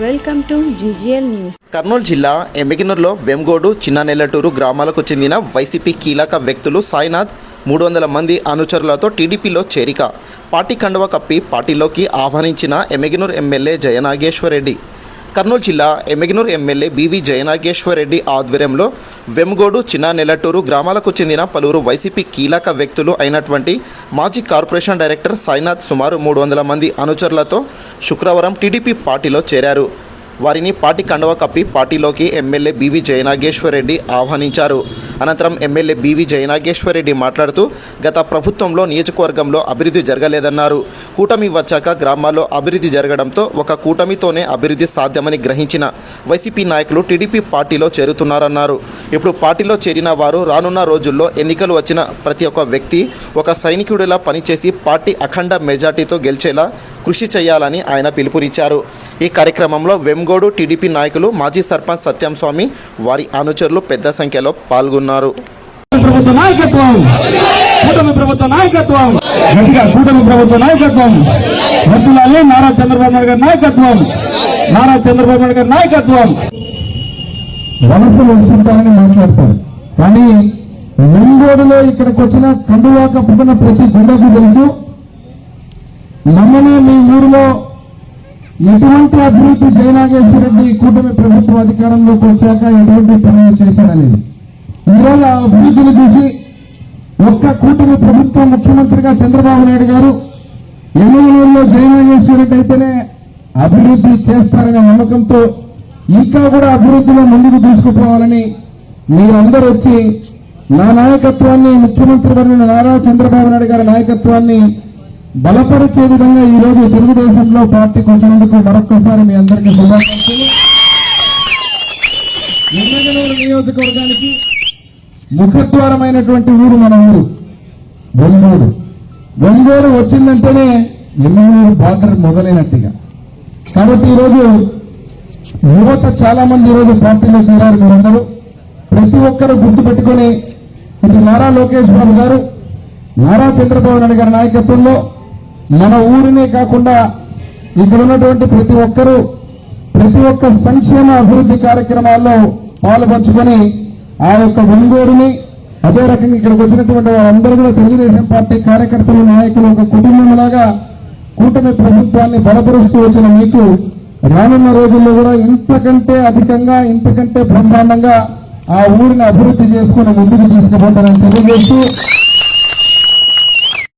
Welcome to GGL news. Kurnool జిల్లా ఎమ్మిగనూరులో వెంగోడు, చిన్ననెల్లటూరు గ్రామాలకు చెందిన వైసీపీ కీలక వ్యక్తులు సాయినాథ్ 300 మంది అనుచరులతో టీడీపీలో చేరిక. పార్టీ కండువా కప్పి పార్టీలోకి ఆహ్వానించిన ఎమ్మిగనూరు ఎమ్మెల్యే జయనాగేశ్వరరెడ్డి. కర్నూలు జిల్లా ఎమ్మిగనూరు ఎమ్మెల్యే బీవీ జయనాగేశ్వరరెడ్డి ఆధ్వర్యంలో వెంగోడు, చిన్ననెల్లటూరు గ్రామాలకు చెందిన పలువురు వైసీపీ కీలక వ్యక్తులు అయినటువంటి మాజీ కార్పొరేషన్ డైరెక్టర్ సాయినాథ్ సుమారు 300 మంది అనుచరులతో శుక్రవారం టీడీపీ పార్టీలో చేరారు. వారిని పార్టీ కండువా కప్పి పార్టీలోకి ఎమ్మెల్యే బీవీ జయనాగేశ్వరరెడ్డి ఆహ్వానించారు. అనంతరం ఎమ్మెల్యే బీవీ జయనాగేశ్వరరెడ్డి మాట్లాడుతూ గత ప్రభుత్వంలో నియోజకవర్గంలో అభివృద్ధి జరగలేదన్నారు. కూటమి వచ్చాక గ్రామాల్లో అభివృద్ధి జరగడంతో ఒక కూటమితోనే అభివృద్ధి సాధ్యమని గ్రహించిన వైసీపీ నాయకులు టీడీపీ పార్టీలో చేరుతున్నారన్నారు. ఇప్పుడు పార్టీలో చేరిన వారు రానున్న రోజుల్లో ఎన్నికలు వచ్చిన ప్రతి ఒక్క వ్యక్తి ఒక సైనికుడిలా పనిచేసి పార్టీ అఖండ మెజార్టీతో గెలిచేలా కృషి చేయాలని ఆయన పిలుపునిచ్చారు. ఈ కార్యక్రమంలో వెంగోడు టీడీపీ నాయకులు, మాజీ సర్పంచ్ సత్యం స్వామి, వారి అనుచరులు పెద్ద సంఖ్యలో పాల్గొన్నారు. నారా చంద్రబాబు నాయుడు గారి నాయకత్వం, వలసలు వస్తుంటారని మాట్లాడతారు. కానీ వెంగోడులో ఇక్కడికి వచ్చిన కండువా కప్పుకున్న ప్రతి గుండెకు తెలుసు, నమ్మనే మీ ఊరిలో ఎటువంటి అభివృద్ధి జయనాగేశ్వరరెడ్డి కూటమి ప్రభుత్వం అధికారంలోకి వచ్చాక ఎటువంటి పనులు చేశారనేది. ఈరోజు ఆ అభివృద్ధిని చూసి ఒక్క కూటమి ప్రభుత్వం ముఖ్యమంత్రిగా చంద్రబాబు నాయుడు గారు ఎమ్మెల్యేలో జయనాగేశ్వరరెడ్డి అయితేనే అభివృద్ధి చేస్తారనే నమ్మకంతో ఇంకా కూడా అభివృద్ధిలో ముందుకు తీసుకుపోవాలని మీరందరూ వచ్చి నా నాయకత్వాన్ని, ముఖ్యమంత్రి వర్యులు నారా చంద్రబాబు నాయుడు గారి నాయకత్వాన్ని బలపరిచే విధంగా ఈ రోజు తెలుగుదేశంలో పార్టీకి వచ్చినందుకు మరొక్కసారి మీ అందరికీ శుభాకాంక్షలు. ఎమ్మిగనూరు నియోజకవర్గానికి ముఖద్వారమైనటువంటి ఊరు మన ఊరు వెంగోడు. వెంగోడు వచ్చిందంటేనే ఎమ్మిగనూరు బార్డర్ మొదలైనట్టుగా. కాబట్టి ఈరోజు యువత చాలా మంది ఈరోజు పార్టీలో చేరారు. మీరందరూ ప్రతి ఒక్కరూ గుర్తుపెట్టుకుని ఇటు నారా లోకేష్ బాబు గారు, నారా చంద్రబాబు నాయుడు గారి నాయకత్వంలో మన ఊరినే కాకుండా ఇక్కడ ఉన్నటువంటి ప్రతి ఒక్కరూ ప్రతి ఒక్క సంక్షేమ అభివృద్ధి కార్యక్రమాల్లో పాల్పంచుకొని ఆ యొక్క వెంగోడుని, అదే రకంగా ఇక్కడికి వచ్చినటువంటి వారందరూ కూడా తెలుగుదేశం పార్టీ కార్యకర్తలు, నాయకులు ఒక కుటుంబంలాగా కూటమి ప్రభుత్వాన్ని బలపరుస్తూ వచ్చిన మీకు రానున్న రోజుల్లో కూడా ఇంతకంటే అధికంగా, ఇంతకంటే బ్రహ్మాండంగా ఆ ఊరిని అభివృద్ధి చేసుకుని ముందుకు తీసుకుపోతారని తెలియజేస్తూ